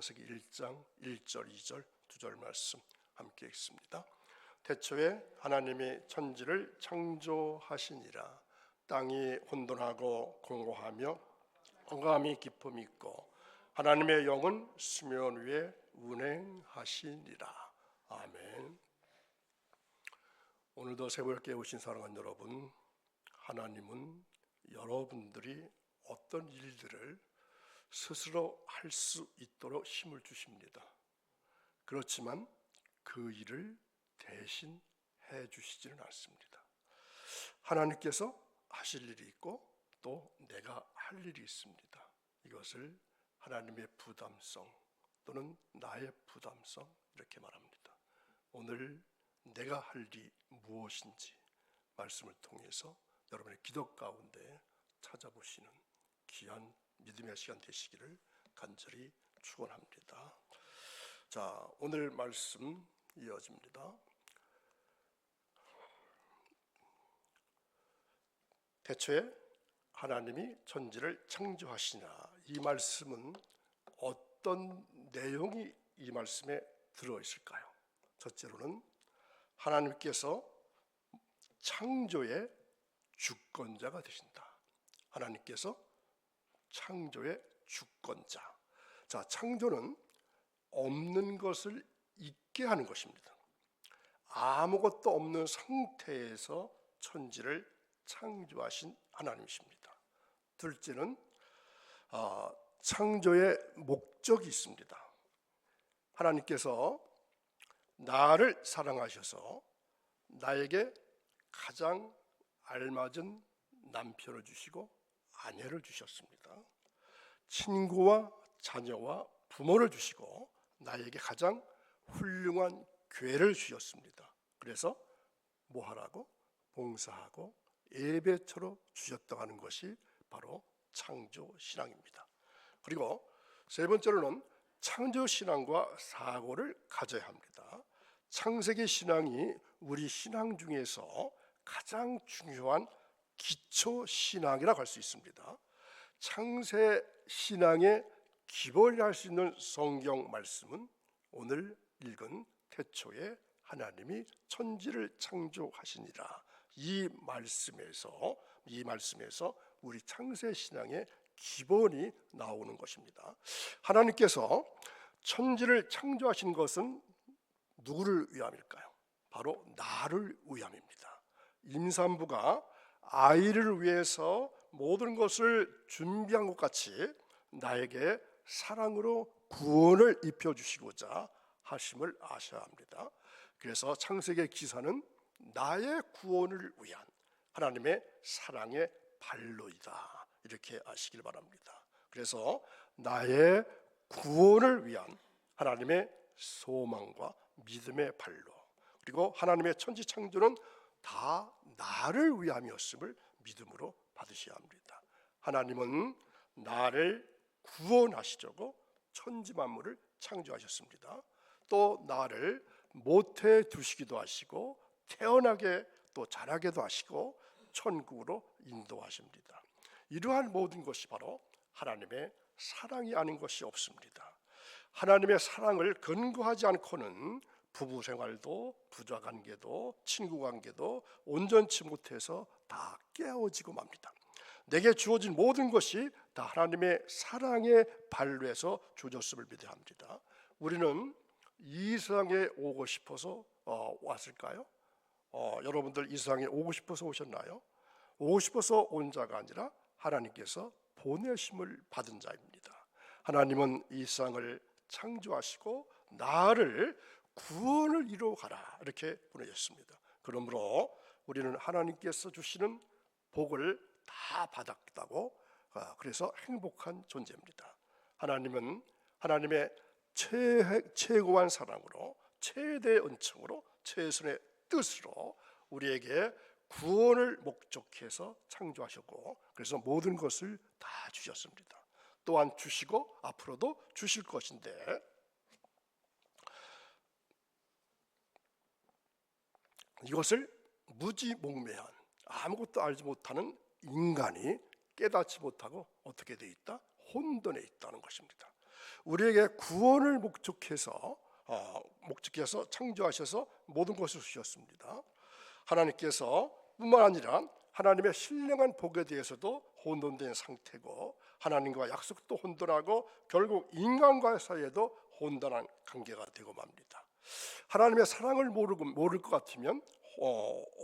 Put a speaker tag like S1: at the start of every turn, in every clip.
S1: 창세기 1장 1절 2절 2절 말씀 함께 읽습니다. 태초에 하나님이 천지를 창조하시니라. 땅이 혼돈하고 공고하며 험함이 깊음이 있고 하나님의 영은 수면 위에 운행하시니라. 아멘. 오늘도 새벽에 깨우신 사랑하는 여러분, 하나님은 여러분들이 어떤 일들을 스스로 할 수 있도록 힘을 주십니다. 그렇지만 그 일을 대신 해 주시지는 않습니다. 하나님께서 하실 일이 있고 또 내가 할 일이 있습니다. 이것을 하나님의 부담성 또는 나의 부담성 이렇게 말합니다. 오늘 내가 할 일이 무엇인지 말씀을 통해서 여러분의 기도 가운데 찾아보시는 귀한 믿음의 시간 되시기를 간절히 축원합니다. 자, 오늘 말씀 이어집니다. 태초에 하나님이 천지를 창조하시나, 이 말씀은 어떤 내용이 이 말씀에 들어있을까요? 첫째로는 하나님께서 창조의 주권자가 되신다. 하나님께서 창조의 주권자. 자, 창조는 없는 것을 있게 하는 것입니다. 아무것도 없는 상태에서 천지를 창조하신 하나님이십니다. 둘째는 창조의 목적이 있습니다. 하나님께서 나를 사랑하셔서 나에게 가장 알맞은 남편을 주시고 아내를 주셨습니다. 친구와 자녀와 부모를 주시고 나에게 가장 훌륭한 교회를 주셨습니다. 그래서 뭐 하라고? 봉사하고 예배처로 주셨다고 하는 것이 바로 창조신앙입니다. 그리고 세 번째로는 창조신앙과 사고를 가져야 합니다. 창세기 신앙이 우리 신앙 중에서 가장 중요한 기초신앙이라고 할 수 있습니다. 창세신앙의 기본이 할 수 있는 성경 말씀은 오늘 읽은 태초에 하나님이 천지를 창조하시니라, 이 말씀에서 우리 창세신앙의 기본이 나오는 것입니다. 하나님께서 천지를 창조하신 것은 누구를 위함일까요? 바로 나를 위함입니다. 임산부가 아이를 위해서 모든 것을 준비한 것 같이 나에게 사랑으로 구원을 입혀주시고자 하심을 아셔야 합니다. 그래서 창세기 기사는 나의 구원을 위한 하나님의 사랑의 발로이다, 이렇게 아시길 바랍니다. 그래서 나의 구원을 위한 하나님의 소망과 믿음의 발로, 그리고 하나님의 천지 창조는 다 나를 위함이었음을 믿음으로 받으셔야 합니다. 하나님은 나를 구원하시려고 천지 만물을 창조하셨습니다. 또 나를 모태 두시기도 하시고 태어나게 또 자라게도 하시고 천국으로 인도하십니다. 이러한 모든 것이 바로 하나님의 사랑이 아닌 것이 없습니다. 하나님의 사랑을 근거하지 않고는 부부 생활도 부자 관계도 친구 관계도 온전치 못해서 다 깨어지고 맙니다. 내게 주어진 모든 것이 다 하나님의 사랑의 발로에서 주어졌음을 믿어야 합니다. 우리는 이 세상에 오고 싶어서 왔을까요? 여러분들 이 세상에 오고 싶어서 오셨나요? 오고 싶어서 온 자가 아니라 하나님께서 보내심을 받은 자입니다. 하나님은 이 세상을 창조하시고 나를 구원을 이루어 가라, 이렇게 보내셨습니다. 그러므로 우리는 하나님께서 주시는 복을 다 받았다고, 그래서 행복한 존재입니다. 하나님은 하나님의 최고한 사랑으로, 최대의 은총으로, 최선의 뜻으로 우리에게 구원을 목적해서 창조하셨고, 그래서 모든 것을 다 주셨습니다. 또한 주시고 앞으로도 주실 것인데, 이것을 무지몽매한 아무것도 알지 못하는 인간이 깨닫지 못하고 어떻게 되어 있다? 혼돈에 있다는 것입니다. 우리에게 구원을 목적해서 창조하셔서 모든 것을 주셨습니다. 하나님께서 뿐만 아니라 하나님의 신령한 복에 대해서도 혼돈된 상태고, 하나님과 약속도 혼돈하고, 결국 인간과의 사이에도 혼돈한 관계가 되고 맙니다. 하나님의 사랑을 모를 것 같으면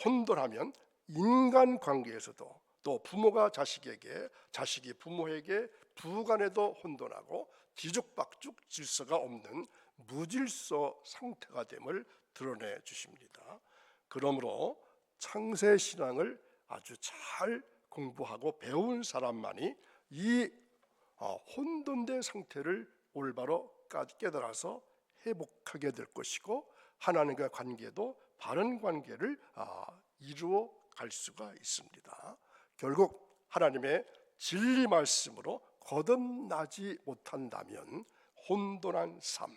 S1: 혼돈하면 인간 관계에서도, 또 부모가 자식에게, 자식이 부모에게, 부간에도 혼돈하고 뒤죽박죽 질서가 없는 무질서 상태가 됨을 드러내 주십니다. 그러므로 창세 신앙을 아주 잘 공부하고 배운 사람만이 이 혼돈된 상태를 올바로 깨달아서 회복하게 될 것이고, 하나님과 관계도 바른 관계를 이루어 갈 수가 있습니다. 결국 하나님의 진리 말씀으로 거듭나지 못한다면 혼돈한 삶,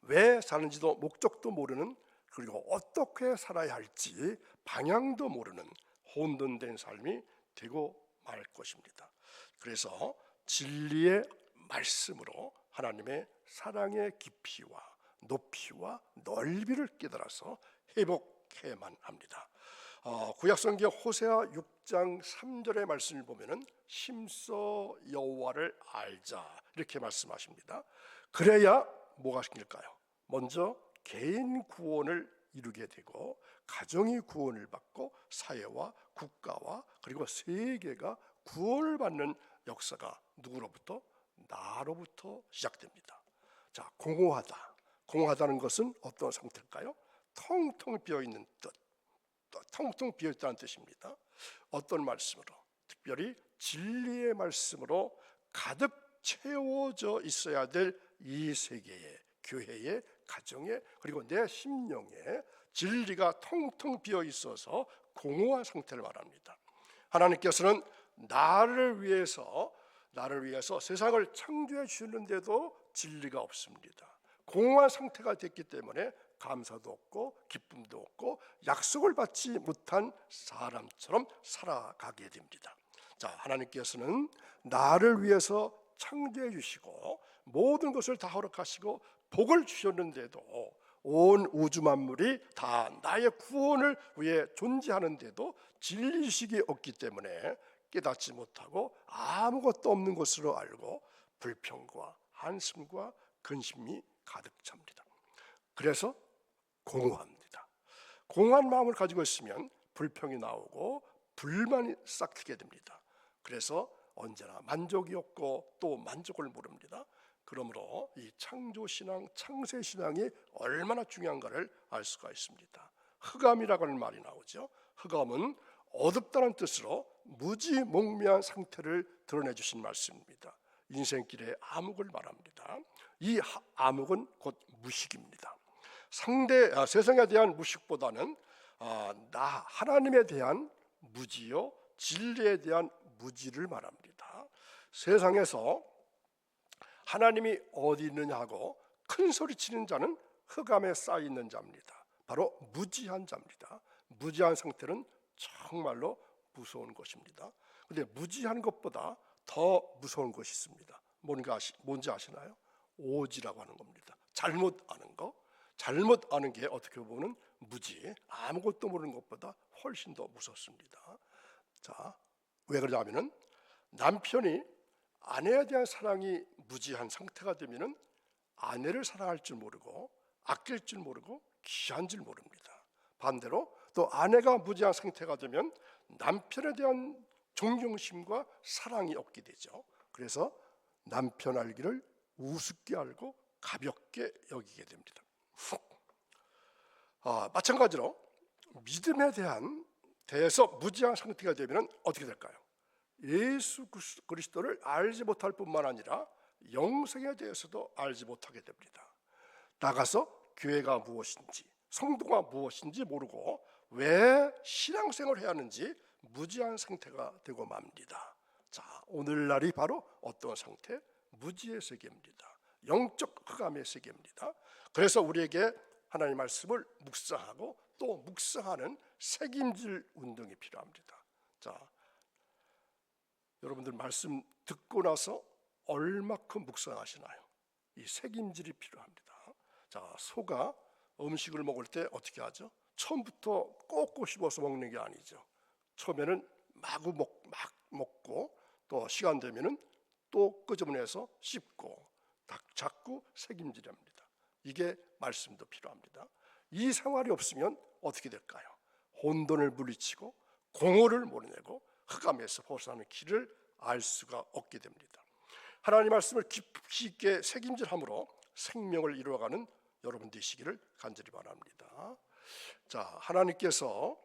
S1: 왜 사는지도 목적도 모르는, 그리고 어떻게 살아야 할지 방향도 모르는 혼돈된 삶이 되고 말 것입니다. 그래서 진리의 말씀으로 하나님의 사랑의 깊이와 높이와 넓이를 깨달아서 회복해야만 합니다. 구약성경 호세아 6장 3절의 말씀을 보면은 심써 여호와를 알자, 이렇게 말씀하십니다. 그래야 뭐가 생길까요? 먼저 개인 구원을 이루게 되고, 가정이 구원을 받고, 사회와 국가와 그리고 세계가 구원을 받는 역사가 누구로부터? 나로부터 시작됩니다. 자, 공허하다는 것은 어떤 상태일까요? 텅텅 비어있는 뜻, 텅텅 비어있다는 뜻입니다. 어떤 말씀으로? 특별히 진리의 말씀으로 가득 채워져 있어야 될 이 세계에, 교회에, 가정에, 그리고 내 심령에 진리가 텅텅 비어 있어서 공허한 상태를 말합니다. 하나님께서는 나를 위해서 세상을 창조해 주셨는데도 진리가 없습니다. 공허한 상태가 됐기 때문에 감사도 없고 기쁨도 없고 약속을 받지 못한 사람처럼 살아가게 됩니다. 자, 하나님께서는 나를 위해서 창조해 주시고 모든 것을 다 허락하시고 복을 주셨는데도, 온 우주 만물이 다 나의 구원을 위해 존재하는데도 진리의식이 없기 때문에 깨닫지 못하고 아무것도 없는 것으로 알고 불평과 한숨과 근심이 가득 찹니다. 그래서 공허합니다. 공허한 마음을 가지고 있으면 불평이 나오고 불만이 싹트게 됩니다. 그래서 언제나 만족이 없고 또 만족을 모릅니다. 그러므로 이 창조신앙, 창세신앙이 얼마나 중요한가를 알 수가 있습니다. 흑암이라고 하는 말이 나오죠. 흑암은 어둡다는 뜻으로 무지몽매한 상태를 드러내 주신 말씀입니다. 인생길의 암흑을 말합니다. 이 암흑은 곧 무식입니다. 세상에 대한 무식보다는 하나님에 대한 무지요, 진리에 대한 무지를 말합니다. 세상에서 하나님이 어디 있느냐 하고 큰 소리 치는 자는 흑암에 쌓여 있는 자입니다. 바로 무지한 자입니다. 무지한 상태는 정말로 무서운 것입니다. 그런데 무지한 것보다 더 무서운 것이 있습니다. 뭔지 아시나요? 오지라고 하는 겁니다. 잘못 아는 게 어떻게 보면 무지, 아무것도 모르는 것보다 훨씬 더 무섭습니다. 자, 왜 그러냐면은 남편이 아내에 대한 사랑이 무지한 상태가 되면은 아내를 사랑할 줄 모르고, 아낄 줄 모르고, 귀한 줄 모릅니다. 반대로 또 아내가 무지한 상태가 되면 남편에 대한 존경심과 사랑이 없게 되죠. 그래서 남편 알기를 우습게 알고 가볍게 여기게 됩니다. 마찬가지로 믿음에 대해서 무지한 상태가 되면 어떻게 될까요? 예수 그리스도를 알지 못할 뿐만 아니라 영생에 대해서도 알지 못하게 됩니다. 나가서 교회가 무엇인지, 성도가 무엇인지 모르고 왜 신앙생활을 해야 하는지 무지한 상태가 되고 맙니다. 자, 오늘날이 바로 어떤 상태? 무지의 세계입니다. 영적 흑암의 세계입니다. 그래서 우리에게 하나님의 말씀을 묵상하고 또 묵상하는 책임질 운동이 필요합니다. 자, 여러분들 말씀 듣고 나서 얼마큼 묵상하시나요? 이 책임질이 필요합니다. 자, 소가 음식을 먹을 때 어떻게 하죠? 처음부터 꼭꼭 씹어서 먹는 게 아니죠. 처음에는 막 먹고 또 시간 되면은 또 끄집어내서 씹고 자꾸 책임지랍니다. 이게 말씀도 필요합니다. 이 생활이 없으면 어떻게 될까요? 혼돈을 물리치고 공허를 몰아내고 흑암에서 벗어나는 길을 알 수가 없게 됩니다. 하나님 말씀을 깊이 있게 책임질함으로 생명을 이루어가는 여러분 되시기를 간절히 바랍니다. 자, 하나님께서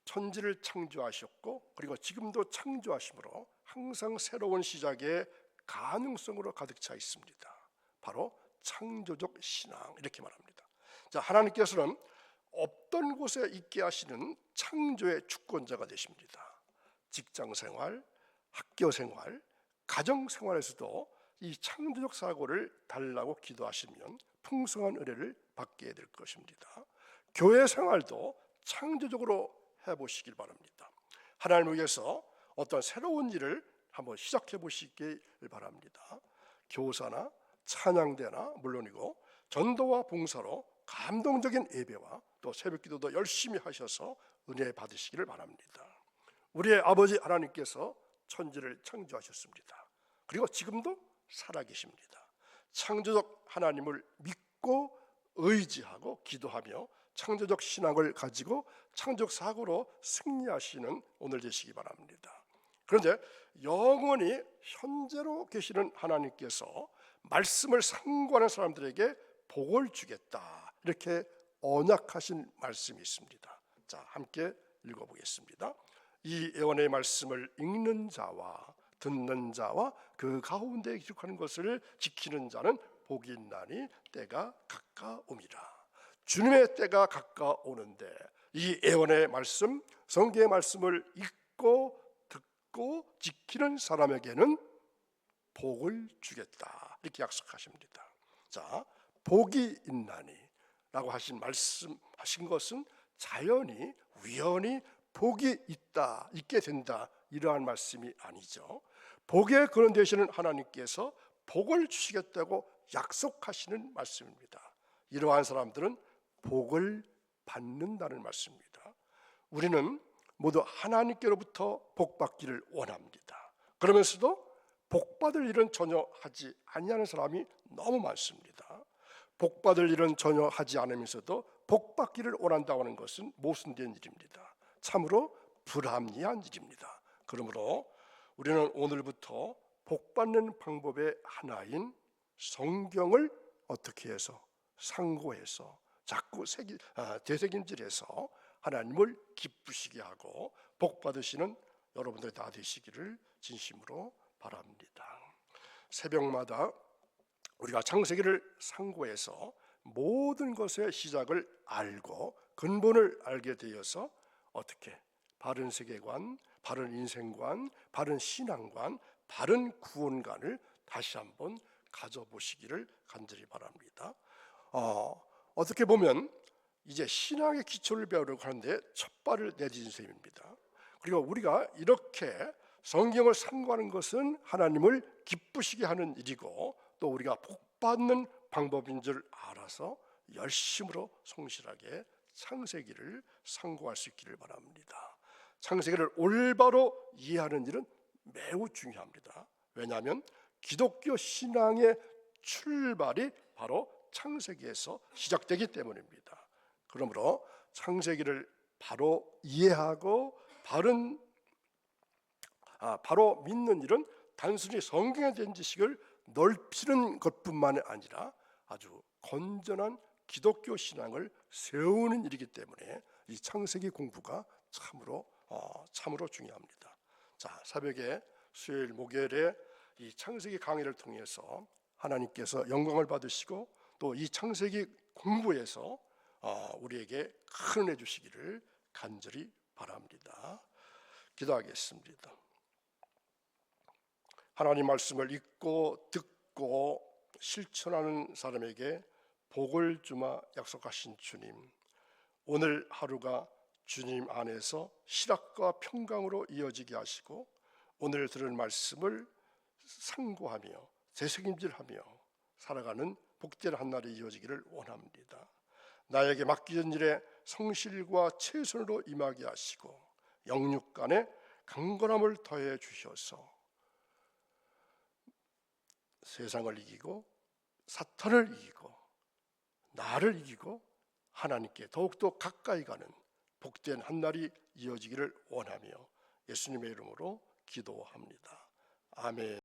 S1: 천지를 창조하셨고 그리고 지금도 창조하심으로 항상 새로운 시작의 가능성으로 가득 차 있습니다. 바로 창조적 신앙, 이렇게 말합니다. 자, 하나님께서는 없던 곳에 있게 하시는 창조의 주권자가 되십니다. 직장생활, 학교생활, 가정생활에서도 이 창조적 사고를 달라고 기도하시면 풍성한 은혜를 받게 될 것입니다. 교회 생활도 창조적으로 해보시길 바랍니다. 하나님을 위해서 어떤 새로운 일을 한번 시작해 보시길 바랍니다. 교사나 찬양대나 물론이고 전도와 봉사로 감동적인 예배와 또 새벽기도도 열심히 하셔서 은혜 받으시기를 바랍니다. 우리의 아버지 하나님께서 천지를 창조하셨습니다. 그리고 지금도 살아계십니다. 창조적 하나님을 믿고 의지하고 기도하며 창조적 신앙을 가지고 창조적 사고로 승리하시는 오늘 되시기 바랍니다. 그런데 영원히 현재로 계시는 하나님께서 말씀을 상고하는 사람들에게 복을 주겠다, 이렇게 언약하신 말씀이 있습니다. 자, 함께 읽어보겠습니다. 이 예언의 말씀을 읽는 자와 듣는 자와 그 가운데 기록하는 것을 지키는 자는 복이 있나니 때가 가까움이라. 주님의 때가 가까우는데 이 예언의 말씀, 성경의 말씀을 읽고 듣고 지키는 사람에게는 복을 주겠다, 이렇게 약속하십니다. 자, 복이 있나니 라고 말씀하신 것은 자연히 우연히 복이 있게 된다, 이러한 말씀이 아니죠. 복의 근원 되시는 하나님께서 복을 주시겠다고 약속하시는 말씀입니다. 이러한 사람들은 복을 받는다는 말씀입니다. 우리는 모두 하나님께로부터 복받기를 원합니다. 그러면서도 복받을 일은 전혀 하지 아니하는 사람이 너무 많습니다. 복받을 일은 전혀 하지 않으면서도 복받기를 원한다고 하는 것은 모순된 일입니다. 참으로 불합리한 일입니다. 그러므로 우리는 오늘부터 복받는 방법의 하나인 성경을 어떻게 해서 상고해서 자꾸 되새김질해서 하나님을 기쁘시게 하고 복받으시는 여러분들이 다 되시기를 진심으로 바랍니다. 새벽마다 우리가 창세기를 상고해서 모든 것의 시작을 알고 근본을 알게 되어서 어떻게 바른 세계관, 바른 인생관, 바른 신앙관, 바른 구원관을 다시 한번 가져보시기를 간절히 바랍니다. 어떻게 보면 이제 신앙의 기초를 배우려고 하는데 첫 발을 내디딘 셈입니다. 그리고 우리가 이렇게 성경을 상고하는 것은 하나님을 기쁘시게 하는 일이고 또 우리가 복받는 방법인 줄 알아서 열심으로 성실하게 창세기를 상고할 수 있기를 바랍니다. 창세기를 올바로 이해하는 일은 매우 중요합니다. 왜냐하면 기독교 신앙의 출발이 바로 창세기에서 시작되기 때문입니다. 그러므로 창세기를 바로 이해하고 바로 믿는 일은 단순히 성경에 대한 지식을 넓히는 것뿐만 아니라 아주 건전한 기독교 신앙을 세우는 일이기 때문에 이 창세기 공부가 참으로 중요합니다. 자, 새벽에 수요일 목요일에 이 창세기 강의를 통해서 하나님께서 영광을 받으시고 또 이 창세기 공부에서 우리에게 큰 은혜 주시기를 간절히 바랍니다. 기도하겠습니다. 하나님 말씀을 읽고 듣고 실천하는 사람에게 복을 주마 약속하신 주님, 오늘 하루가 주님 안에서 희락과 평강으로 이어지게 하시고 오늘 들은 말씀을 상고하며 되새김질하며 살아가는 복된 한 날이 이어지기를 원합니다. 나에게 맡기는 일에 성실과 최선으로 임하게 하시고 영육간에 강건함을 더해 주셔서 세상을 이기고 사탄을 이기고 나를 이기고 하나님께 더욱더 가까이 가는 복된 한 날이 이어지기를 원하며 예수님의 이름으로 기도합니다. 아멘.